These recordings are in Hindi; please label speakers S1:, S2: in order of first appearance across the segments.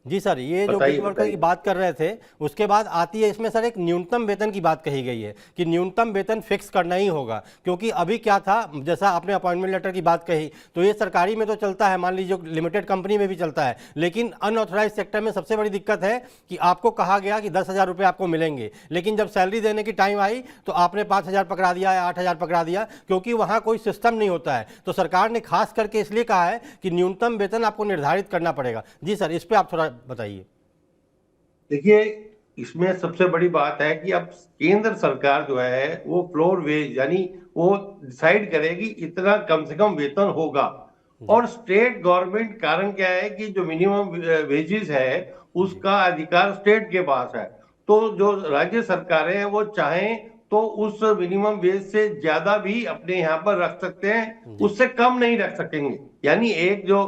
S1: जी सर, ये जो गिग
S2: बताइए
S1: वर्कर की
S2: बताइए।
S1: बात कर रहे थे, उसके बाद आती है इसमें सर एक न्यूनतम वेतन की बात कही गई है कि न्यूनतम वेतन फिक्स करना ही होगा। क्योंकि अभी क्या था, जैसा आपने अपॉइंटमेंट लेटर की बात कही, तो ये सरकारी में तो चलता है, मान लीजिए लिमिटेड कंपनी में भी चलता है, लेकिन अनऑथराइज सेक्टर में सबसे बड़ी दिक्कत है कि आपको कहा गया कि 10,000 रुपये आपको मिलेंगे, लेकिन जब सैलरी देने की टाइम आई तो आपने 5,000 पकड़ा दिया या 8,000 पकड़ा दिया, क्योंकि वहाँ कोई सिस्टम नहीं होता है। तो सरकार ने खास करके इसलिए कहा है कि न्यूनतम वेतन आपको निर्धारित करना पड़ेगा। जी सर, इस पर आप थोड़ा बताइए।
S2: देखिए, इसमें सबसे बड़ी बात है कि अब केंद्र सरकार जो है वो फ्लोर वेज, यानी वो डिसाइड करेगी इतना कम से कम वेतन होगा।
S1: जी
S2: और स्टेट गवर्नमेंट, कारण क्या है कि जो मिनिमम वेजेस है
S1: जी
S2: उसका अधिकार स्टेट के पास है। तो जो राज्य सरकारें हैं वो चाहें तो उस मिनिमम वेज से ज्यादा भी अपने यहाँ पर रख सकते हैं,
S1: जी
S2: उससे कम नहीं रख सकेंगे। यानी एक जो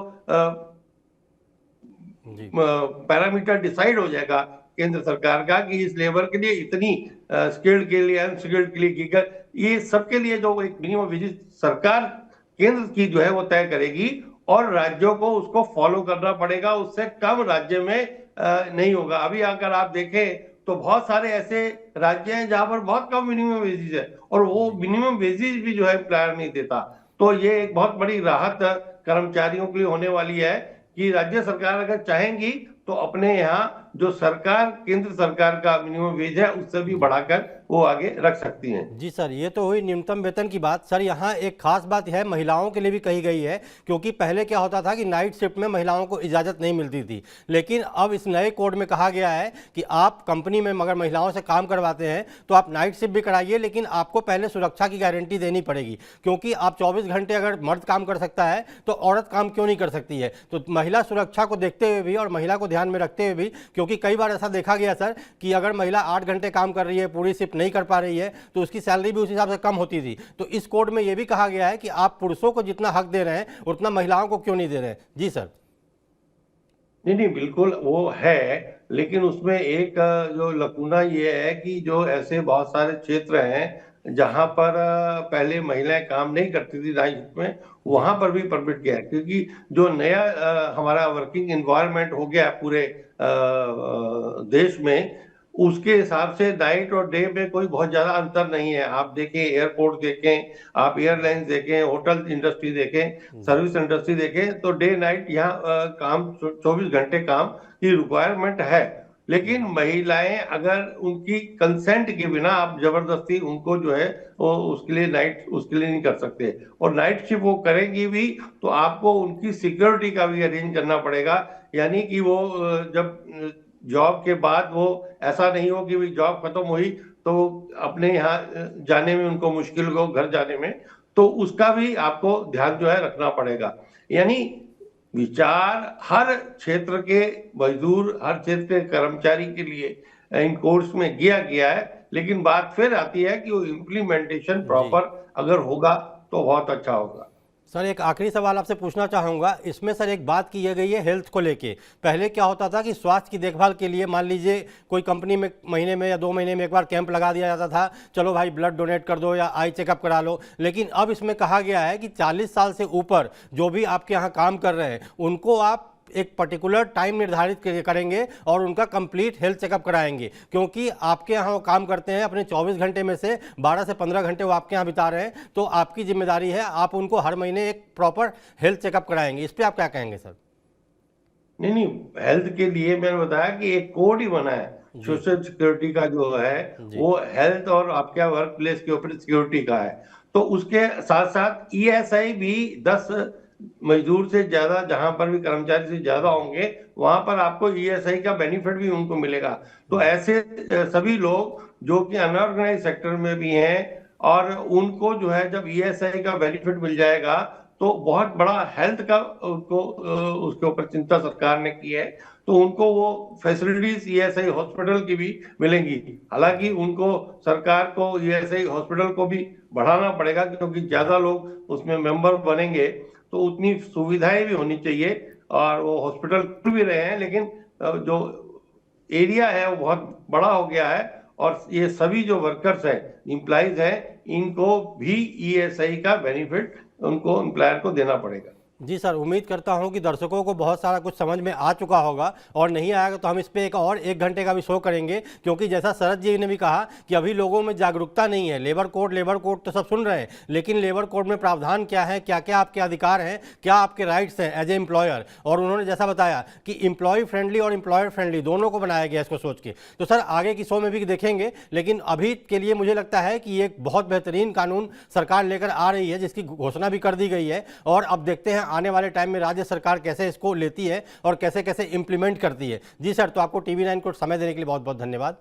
S1: जी
S2: पैरामीटर डिसाइड हो जाएगा केंद्र सरकार का कि इस लेबर के लिए इतनी, स्किल्ड के लिए, अनस्किल्ड के लिए, गीगर, ये सबके लिए जो एक मिनिमम वेजेस सरकार केंद्र की जो है वो तय करेगी। और राज्यों को उसको फॉलो करना पड़ेगा, उससे कम राज्य में नहीं होगा। अभी अगर आप देखें तो बहुत सारे ऐसे राज्य हैं जहां पर बहुत कम मिनिमम वेजेस है और वो
S1: जी
S2: मिनिमम वेजेस भी जो है एम्प्लॉयर नहीं देता। तो ये एक बहुत बड़ी राहत कर्मचारियों के लिए होने वाली है कि राज्य सरकार अगर चाहेंगी तो अपने यहाँ जो सरकार, केंद्र सरकार का मिनिमम वेज है उससे भी
S1: जी
S2: बढ़ाकर वो आगे रख सकती हैं।
S1: जी सर, ये तो हुई न्यूनतम वेतन की बात। सर, यहाँ एक खास बात है, महिलाओं के लिए भी कही गई है। क्योंकि पहले क्या होता था कि नाइट शिफ्ट में महिलाओं को इजाज़त नहीं मिलती थी, लेकिन अब इस नए कोड में कहा गया है कि आप कंपनी में मगर महिलाओं से काम करवाते हैं तो आप नाइट शिफ्ट भी कराइए, लेकिन आपको पहले सुरक्षा की गारंटी देनी पड़ेगी। क्योंकि आप 24 घंटे अगर मर्द काम कर सकता है तो औरत काम क्यों नहीं कर सकती है? तो महिला सुरक्षा को देखते हुए भी और महिला को ध्यान में रखते हुए भी, क्योंकि कई बार ऐसा देखा गया सर कि अगर महिला 8 घंटे काम कर रही है, पूरी शिफ्ट नहीं कर पा रही है, तो उसकी सैलरी भी उस हिसाब से कम होती थी। तो इस कोड में यह भी कहा गया है कि आप पुरुषों को जितना हक दे रहे हैं उतना महिलाओं को क्यों नहीं दे रहे हैं? जी सर।
S2: नहीं नहीं, बिल्कुल वो है। लेकिन उसमें एक जो लकूना ये है कि जो ऐसे बहुत सारे क्षेत्र हैं जहां पर पहले महिलाएं काम नहीं करती थी नाइट में,
S1: जी
S2: वहां पर भी परमिट किया है। क्योंकि जो नया हमारा वर्किंग एनवायरनमेंट हो गया है पूरे देश में, उसके हिसाब से नाइट और डे में कोई बहुत ज्यादा अंतर नहीं है। आप देखें, एयरपोर्ट देखें, आप एयरलाइंस देखें, होटल इंडस्ट्री देखें,
S1: जी
S2: सर्विस इंडस्ट्री देखें, तो डे नाइट यहाँ काम 24 घंटे काम की रिक्वायरमेंट है। लेकिन
S1: जी
S2: महिलाएं अगर उनकी कंसेंट के बिना आप जबरदस्ती उनको जो है वो उसके लिए नाइट, उसके लिए नहीं कर सकते। और नाइट शिफ्ट वो करेंगी भी तो आपको उनकी सिक्योरिटी का भी अरेंज करना पड़ेगा। यानी कि वो जब जॉब के बाद वो, ऐसा नहीं हो कि भाई जॉब खत्म हुई तो अपने यहाँ जाने में उनको मुश्किल हो, घर जाने में। तो उसका भी आपको ध्यान जो है रखना पड़ेगा। यानी विचार हर क्षेत्र के मजदूर, हर क्षेत्र के कर्मचारी के लिए इन कोर्स में किया गया है। लेकिन बात फिर आती है कि वो इम्प्लीमेंटेशन
S1: जी
S2: प्रॉपर अगर होगा तो बहुत अच्छा होगा।
S1: सर, एक आखिरी सवाल आपसे पूछना चाहूँगा। इसमें सर एक बात की गई है हेल्थ को लेके। पहले क्या होता था कि स्वास्थ्य की देखभाल के लिए मान लीजिए कोई कंपनी में महीने में या 2 महीने में एक बार कैंप लगा दिया जाता था, चलो भाई ब्लड डोनेट कर दो या आई चेकअप करा लो। लेकिन अब इसमें कहा गया है कि 40 साल से ऊपर जो भी आपके यहाँ काम कर रहे हैं उनको आप एक पर्टिकुलर टाइम निर्धारित करेंगे और उनका कंप्लीट हेल्थ चेकअप कराएंगे। क्योंकि आपके यहाँ वो काम करते हैं, अपने 24 घंटे में से 12 से 15 घंटे वो आपके यहाँ बिता रहे हैं, तो आपकी जिम्मेदारी है आप उनको हर महीने एक प्रॉपर हेल्थ चेकअप कराएंगे। इस पर आप क्या कहेंगे सर?
S2: नहीं नहीं, हेल्थ के लिए मैंने बताया कि एक कोड ही बना है
S1: जी
S2: सोशल सिक्योरिटी का जो है,
S1: जी
S2: वो हेल्थ और आपके वर्क प्लेस के ऊपर सिक्योरिटी का है। तो उसके साथ साथ ईएसआई भी 10 मजदूर से ज्यादा, जहां पर भी कर्मचारी से ज्यादा
S1: जी
S2: होंगे वहां पर आपको ईएसआई का बेनिफिट भी उनको मिलेगा। तो
S1: जी
S2: ऐसे सभी लोग जो कि अनऑर्गेनाइज सेक्टर में भी हैं, और उनको जो है जब ईएसआई का बेनिफिट मिल जाएगा तो बहुत बड़ा हेल्थ का उनको उसके ऊपर चिंता सरकार ने की है। तो उनको वो फैसिलिटीज ईएसआई हॉस्पिटल की भी मिलेंगी। हालांकि
S1: जी
S2: उनको, सरकार को ईएसआई हॉस्पिटल को भी बढ़ाना पड़ेगा, क्योंकि
S1: जी
S2: ज्यादा लोग उसमें मेंबर बनेंगे तो उतनी सुविधाएं भी होनी चाहिए। और वो हॉस्पिटल खुल भी रहे हैं, लेकिन जो एरिया है वो बहुत बड़ा हो गया है। और ये सभी जो वर्कर्स हैं, इम्प्लाइज हैं, इनको भी ईएसआई का बेनिफिट उनको एम्प्लॉयर को देना पड़ेगा।
S1: जी सर, उम्मीद करता हूं कि दर्शकों को बहुत सारा कुछ समझ में आ चुका होगा, और नहीं आएगा तो हम इस पे एक घंटे का भी शो करेंगे, क्योंकि जैसा शरद जी ने भी कहा कि अभी लोगों में जागरूकता नहीं है। लेबर कोड तो सब सुन रहे हैं, लेकिन लेबर कोड में प्रावधान क्या है, क्या क्या आपके अधिकार हैं, क्या आपके राइट्स हैं एज ए एम्प्लॉयर। और उन्होंने जैसा बताया कि एम्प्लॉय फ्रेंडली और एम्प्लॉयर फ्रेंडली दोनों को बनाया गया इसको सोच के। तो सर आगे की शो में भी देखेंगे, लेकिन अभी के लिए मुझे लगता है कि एक बहुत बेहतरीन कानून सरकार लेकर आ रही है, जिसकी घोषणा भी कर दी गई है। और अब देखते हैं आने वाले टाइम में राज्य सरकार कैसे इसको लेती है और कैसे कैसे इंप्लीमेंट करती है। जी सर, तो आपको TV9 को समय देने के लिए बहुत बहुत धन्यवाद।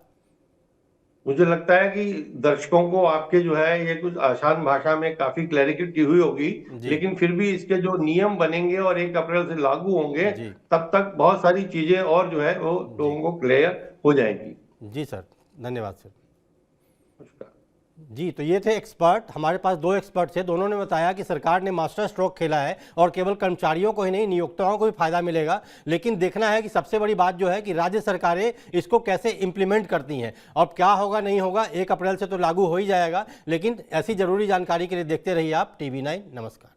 S2: मुझे लगता है कि दर्शकों को आपके जो है ये कुछ आसान भाषा में काफी क्लैरिटी हुई होगी,
S1: जी
S2: लेकिन फिर भी इसके जो नियम बनेंगे और 1 अप्रैल से लागू होंगे,
S1: जी
S2: तब तक बहुत सारी चीजें और जो है वो
S1: जी
S2: लोगों को क्लियर हो जाएंगी।
S1: जी सर, धन्यवाद सर।
S2: नमस्कार।
S1: जी, तो ये थे एक्सपर्ट। हमारे पास 2 एक्सपर्ट थे, दोनों ने बताया कि सरकार ने मास्टर स्ट्रोक खेला है और केवल कर्मचारियों को ही नहीं, नियोक्ताओं को भी फायदा मिलेगा। लेकिन देखना है कि सबसे बड़ी बात जो है कि राज्य सरकारें इसको कैसे इंप्लीमेंट करती हैं। अब क्या होगा नहीं होगा, 1 अप्रैल से तो लागू हो ही जाएगा, लेकिन ऐसी जरूरी जानकारी के लिए देखते रहिए आप TV9। नमस्कार।